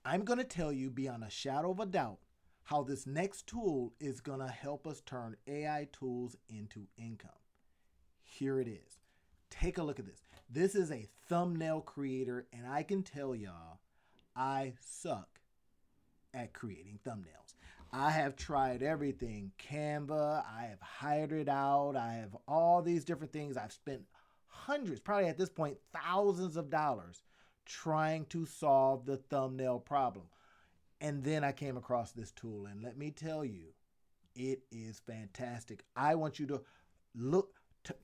I'm going to tell you beyond a shadow of a doubt how this next tool is going to help us turn AI tools into income. Here it is. Take a look at this. This is a thumbnail creator, and I can tell y'all, I suck at creating thumbnails. I have tried everything Canva, I have hired it out, I have all these different things. I've spent hundreds, probably at this point, thousands of dollars trying to solve the thumbnail problem. And then I came across this tool, and let me tell you, it is fantastic. I want you to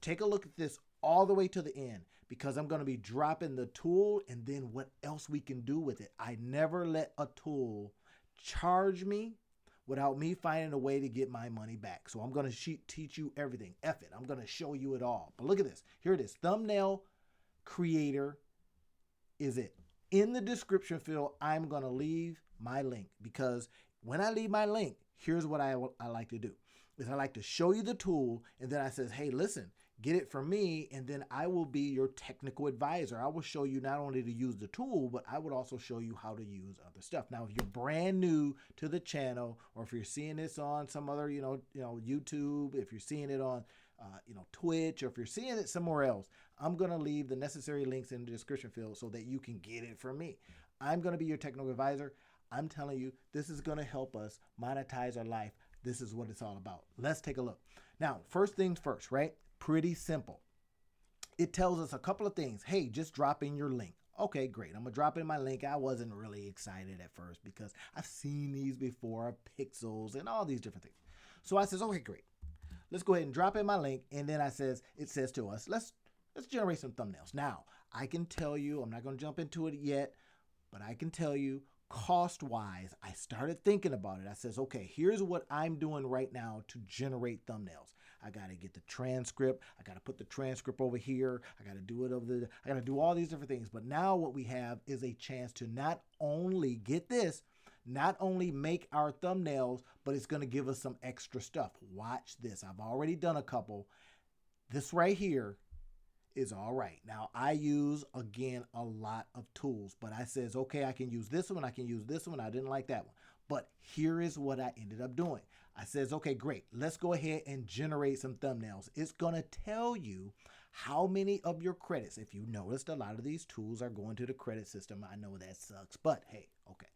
take a look at this all the way to the end because I'm going to be dropping the tool and then what else we can do with it. I never let a tool charge me without me finding a way to get my money back. So I'm going to teach you everything. F it. I'm going to show you it all. But look at this. Here it is. Thumbnail creator is it. In the description field, I'm going to leave my link because when I leave my link, here's what I like to do is I like to show you the tool and then I says, hey, listen, get it from me and then I will be your technical advisor. I will show you not only to use the tool, but I would also show you how to use other stuff. Now, if you're brand new to the channel or if you're seeing this on some other, YouTube, if you're seeing it on Twitch, or if you're seeing it somewhere else, I'm going to leave the necessary links in the description field so that you can get it from me. I'm going to be your technical advisor. I'm telling you, this is going to help us monetize our life. This is what it's all about. Let's take a look. Now, first things first, right? Pretty simple. It tells us a couple of things. Hey, just drop in your link. Okay, great. I'm going to drop in my link. I wasn't really excited at first because I've seen these before, pixels and all these different things. So I says, okay, great. Let's go ahead and drop in my link. And then it says to us, let's generate some thumbnails. Now, I can tell you, I'm not going to jump into it yet, but I can tell you cost-wise, I started thinking about it. I says, okay, here's what I'm doing right now to generate thumbnails. I got to get the transcript. I got to put the transcript over here. I got to do it I got to do all these different things. But now what we have is a chance to not only get this, not only make our thumbnails, but it's going to give us some extra stuff. Watch this. I've already done a couple. This right here is all right. Now, I use, again, a lot of tools, but I says, okay, I can use this one. I can use this one. I didn't like that one. But here is what I ended up doing. I says, okay, great. Let's go ahead and generate some thumbnails. It's going to tell you how many of your credits. If you noticed, a lot of these tools are going to the credit system. I know that sucks, but hey, okay.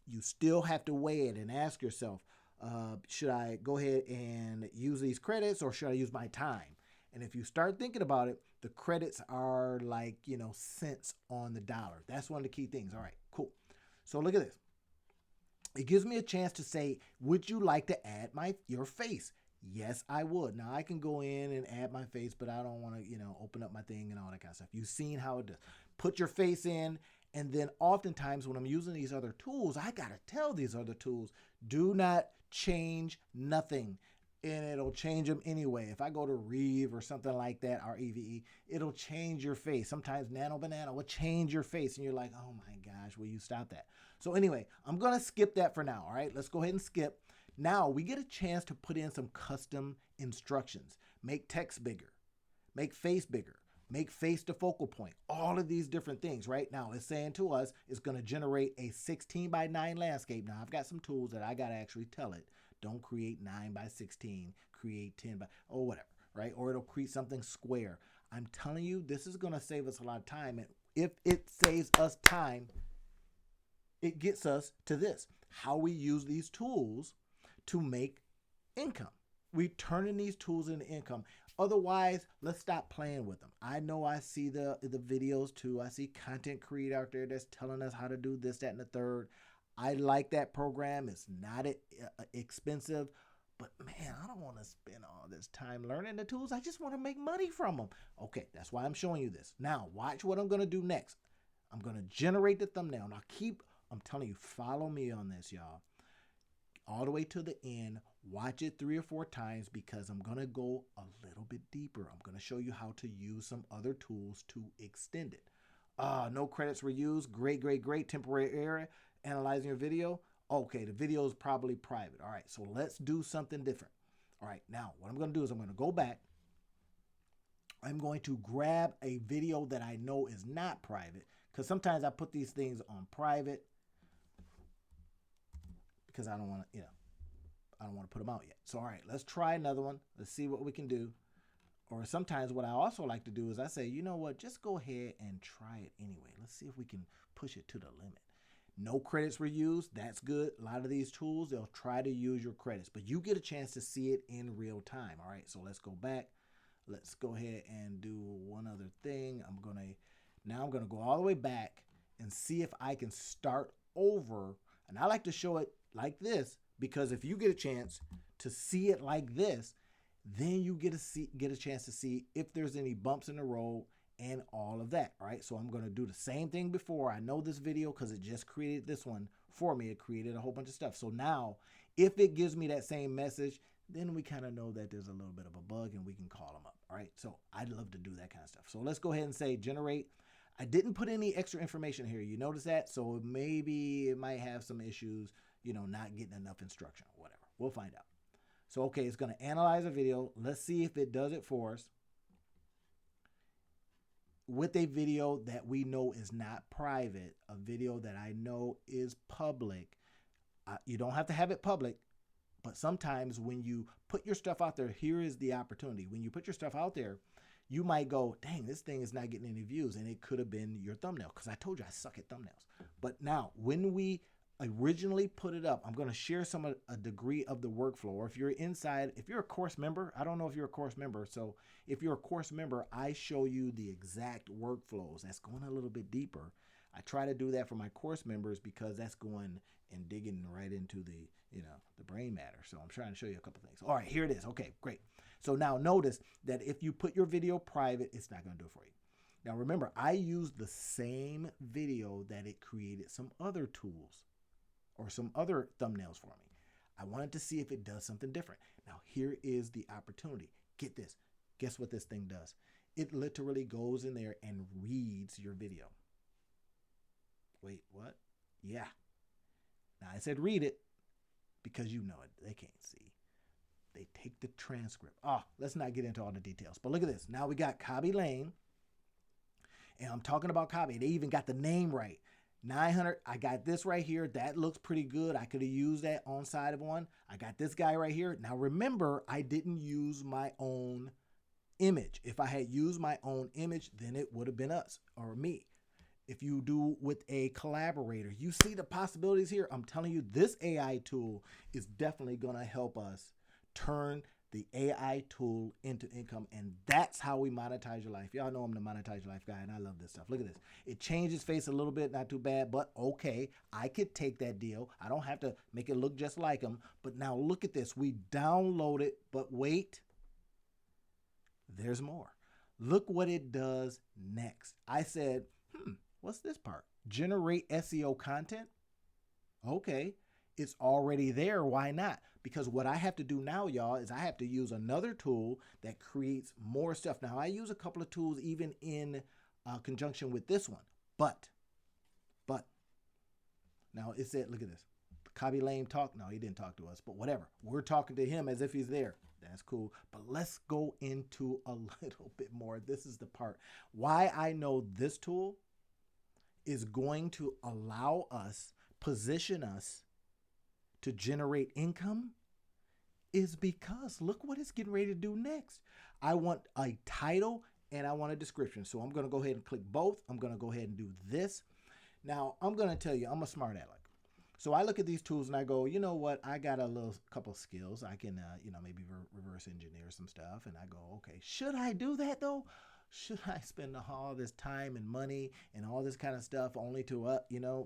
You still have to weigh it and ask yourself, should I go ahead and use these credits or should I use my time? And if you start thinking about it, the credits are like, cents on the dollar. That's one of the key things. All right, cool. So look at this. It gives me a chance to say, would you like to add your face? Yes, I would. Now I can go in and add my face, but I don't want to, open up my thing and all that kind of stuff. You've seen how it does. Put your face in, and then oftentimes when I'm using these other tools, I got to tell these other tools, do not change nothing. And it'll change them anyway. If I go to Reeve or something like that, REVE, it'll change your face. Sometimes Nano Banana will change your face, and you're like, oh my gosh, will you stop that? So anyway, I'm going to skip that for now, all right? Let's go ahead and skip. Now we get a chance to put in some custom instructions. Make text bigger, make face bigger, make face the focal point, all of these different things. Right now it's saying to us it's going to generate a 16 by 9 landscape. Now I've got some tools that I got to actually tell it, don't create 9 by 16, create 10 by, or whatever, right? Or it'll create something square. I'm telling you, this is going to save us a lot of time. And if it saves us time, it gets us to this, how we use these tools to make income. We're turning these tools into income. Otherwise, let's stop playing with them. I know I see the videos too. I see content creator out there that's telling us how to do this, that, and the third. I like that program. It's not expensive, but man, I don't want to spend all this time learning the tools. I just want to make money from them. Okay, that's why I'm showing you this. Now, watch what I'm going to do next. I'm going to generate the thumbnail. Now, I'm telling you, follow me on this, y'all. All the way to the end. Watch it 3 or 4 times because I'm going to go a little bit deeper. I'm going to show you how to use some other tools to extend it. No credits were used. Great, great, great. Temporary error. Analyzing your video. Okay, the video is probably private. All right, so let's do something different. All right, now what I'm going to do is I'm going to go back. I'm going to grab a video that I know is not private because sometimes I put these things on private. because I don't want to, I don't want to put them out yet. So, all right, let's try another one. Let's see what we can do. Or sometimes what I also like to do is I say, you know what, just go ahead and try it anyway. Let's see if we can push it to the limit. No credits were used. That's good. A lot of these tools, they'll try to use your credits, but you get a chance to see it in real time. All right, so let's go back. Let's go ahead and do one other thing. I'm going to go all the way back and see if I can start over. And I like to show it like this because if you get a chance to see it like this, then you get a chance to see if there's any bumps in the road and all of that. All right, so I'm going to do the same thing before. I know this video because it just created this one for me. It created a whole bunch of stuff. So now if it gives me that same message, then we kind of know that there's a little bit of a bug and we can call them up. All right, so I'd love to do that kind of stuff. So let's go ahead and say generate. I didn't put any extra information here. You notice that? So maybe it might have some issues, not getting enough instruction or whatever. We'll find out. So, okay, it's going to analyze a video. Let's see if it does it for us with a video that we know is not private, a video that I know is public. You don't have to have it public, but sometimes when you put your stuff out there, here is the opportunity. When you put your stuff out there, you might go, dang, this thing is not getting any views, and it could have been your thumbnail because I told you I suck at thumbnails. But now, when we originally put it up, I'm going to share a degree of the workflow. Or if you're a course member, I don't know if you're a course member. So if you're a course member, I show you the exact workflows. That's going a little bit deeper. I try to do that for my course members because that's going and digging right into the brain matter. So I'm trying to show you a couple things. All right, here it is. Okay, great. So now notice that if you put your video private, it's not going to do it for you. Now remember, I used the same video that it created some other tools or some other thumbnails for me. I wanted to see if it does something different. Now, here is the opportunity. Get this. Guess what this thing does? It literally goes in there and reads your video. Wait, what? Yeah. Now, I said read it because you know it. They can't see. They take the transcript. Let's not get into all the details. But look at this. Now we got Cobby Lane. And I'm talking about Cobby. They even got the name right. 900, I got this right here. That looks pretty good. I could have used that on side of one. I got this guy right here. Now remember, I didn't use my own image. If I had used my own image, then it would have been us or me. If you do with a collaborator, you see the possibilities here. I'm telling you, this AI tool is definitely going to help us turn the AI tool into income, and that's how we monetize your life. Y'all know I'm the monetize your life guy, and I love this stuff. Look at this. It changed its face a little bit, not too bad, but okay, I could take that deal. I don't have to make it look just like them, but now look at this. We download it, but wait, there's more. Look what it does next. I said, what's this part? Generate SEO content? Okay. It's already there. Why not? Because what I have to do now, y'all, is I have to use another tool that creates more stuff. Now, I use a couple of tools even in conjunction with this one. But, now it said, look at this. Cobby Lane talk. No, he didn't talk to us, but whatever. We're talking to him as if he's there. That's cool. But let's go into a little bit more. This is the part. Why I know this tool is going to allow us, position us, to generate income is because look what it's getting ready to do next. I want a title and I want a description. So I'm going to go ahead and click both. I'm going to go ahead and do this. Now I'm going to tell you, I'm a smart aleck. So I look at these tools and I go, you know what? I got a couple skills. I can, maybe reverse engineer some stuff. And I go, okay, should I do that though? Should I spend all this time and money and all this kind of stuff only to,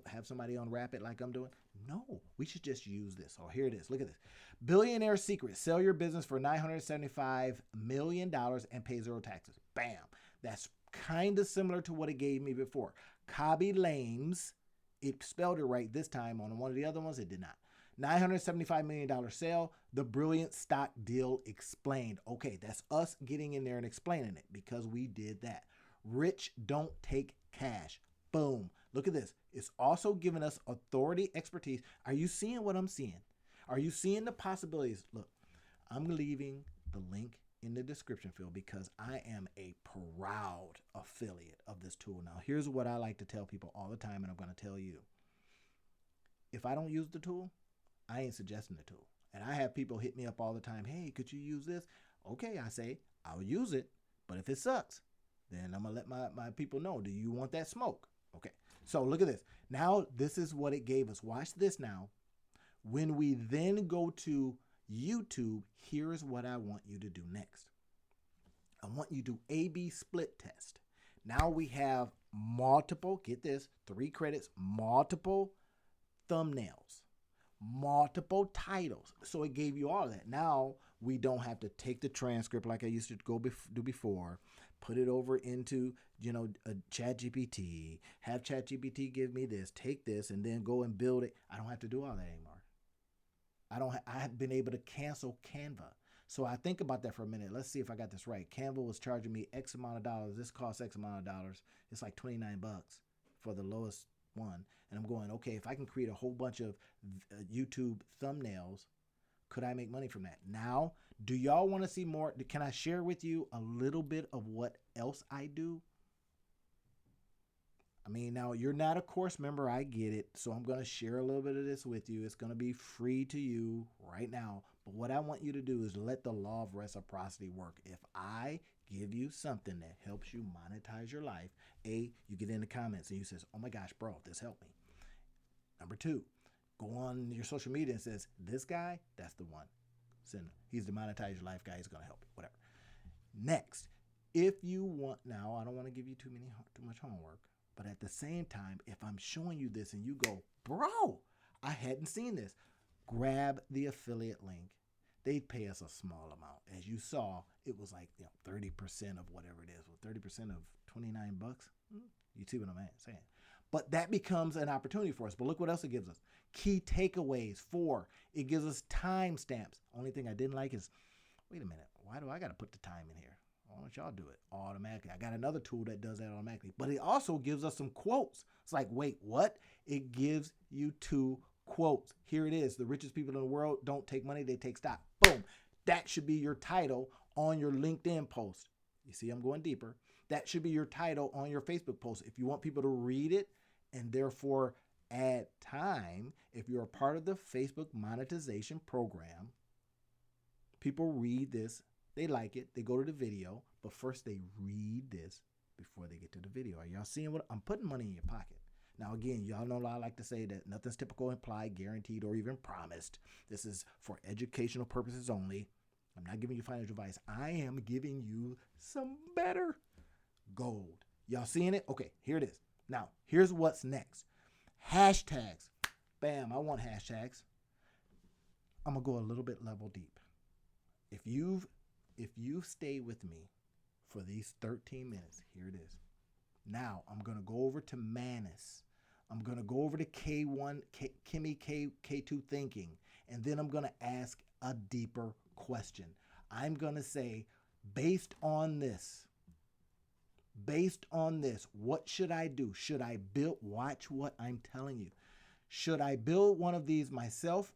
have somebody unwrap it like I'm doing? No, we should just use this. Oh, here it is. Look at this. Billionaire secret. Sell your business for $975 million and pay zero taxes. Bam. That's kind of similar to what it gave me before. Cobby Lane's, it spelled it right this time. On one of the other ones, it did not. $975 million sale, the brilliant stock deal explained. Okay, that's us getting in there and explaining it because we did that. Rich don't take cash. Boom. Look at this. It's also giving us authority, expertise. Are you seeing what I'm seeing? Are you seeing the possibilities? Look, I'm leaving the link in the description field because I am a proud affiliate of this tool. Now, here's what I like to tell people all the time, and I'm going to tell you. If I don't use the tool, I ain't suggesting the tool. And I have people hit me up all the time. Hey, could you use this? Okay, I say, I'll use it. But if it sucks, then I'm going to let my people know. Do you want that smoke? Okay. So look at this. Now, this is what it gave us. Watch this now. When we then go to YouTube, here's what I want you to do next. I want you to A/B split test. Now we have multiple, get this, 3 credits, multiple thumbnails, multiple titles. So it gave you all of that. Now we don't have to take the transcript like I used to do before, put it over into, a ChatGPT, have ChatGPT give me this, take this, and then go and build it. I don't have to do all that anymore. I have been able to cancel Canva. So I think about that for a minute. Let's see if I got this right. Canva was charging me X amount of dollars. This costs X amount of dollars. It's like $29 for the lowest one. And I'm going, okay, if I can create a whole bunch of YouTube thumbnails, could I make money from that? Now, do y'all want to see more? Can I share with you a little bit of what else I do? I mean, now you're not a course member. I get it. So I'm going to share a little bit of this with you. It's going to be free to you right now. But what I want you to do is let the law of reciprocity work. If I give you something that helps you monetize your life, you get in the comments and you says, oh my gosh, bro, this helped me. Number 2, go on your social media and says, this guy, that's the one. He's the monetize your life guy. He's going to help you, whatever. Next, if you want, now I don't want to give you too much homework. But at the same time, if I'm showing you this and you go, bro, I hadn't seen this, grab the affiliate link. They'd pay us a small amount. As you saw, it was like 30% of whatever it is. Well, 30% of $29. You see what I'm saying? But that becomes an opportunity for us. But look what else it gives us. Key takeaways. 4, it gives us timestamps. Only thing I didn't like is, wait a minute, why do I got to put the time in here? Why don't y'all do it automatically? I got another tool that does that automatically. But it also gives us some quotes. It's like, wait, what? It gives you 2 quotes. Here it is. The richest people in the world don't take money, they take stock. Boom. That should be your title on your LinkedIn post. You see, I'm going deeper. That should be your title on your Facebook post. If you want people to read it and therefore add time, if you're a part of the Facebook monetization program, people read this. They like it. They go to the video, but first they read this before they get to the video. Are y'all seeing what I'm putting money in your pocket? Now, again, y'all know I like to say that nothing's typical, implied, guaranteed, or even promised. This is for educational purposes only. I'm not giving you financial advice. I am giving you some better gold. Y'all seeing it? Okay, here it is. Now, here's what's next. Hashtags. Bam, I want hashtags. I'm going to go a little bit level deep. If you stay with me for these 13 minutes, here it is. Now, I'm going to go over to Manus. I'm going to go over to K1, Kimmy K2 thinking, and then I'm going to ask a deeper question. I'm going to say, based on this, what should I do? Should I watch what I'm telling you. Should I build one of these myself,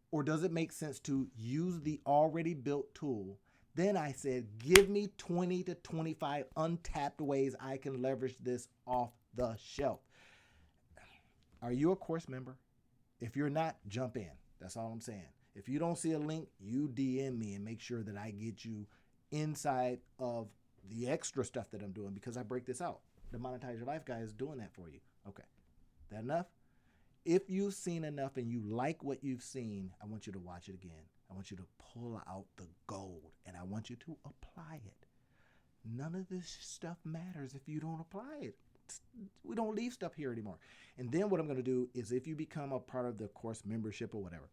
or does it make sense to use the already built tool? Then I said, give me 20 to 25 untapped ways I can leverage this off the shelf. Are you a course member? If you're not, jump in. That's all I'm saying. If you don't see a link, you DM me and make sure that I get you inside of the extra stuff that I'm doing, because I break this out. The Monetize Your Life guy is doing that for you. Okay. That enough? If you've seen enough and you like what you've seen, I want you to watch it again. I want you to pull out the gold, and I want you to apply it. None of this stuff matters if you don't apply it. We don't leave stuff here anymore. And then what I'm going to do is, if you become a part of the course membership or whatever,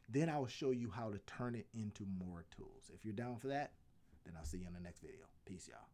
then I will show you how to turn it into more tools. If you're down for that, then I'll see you in the next video. Peace, y'all.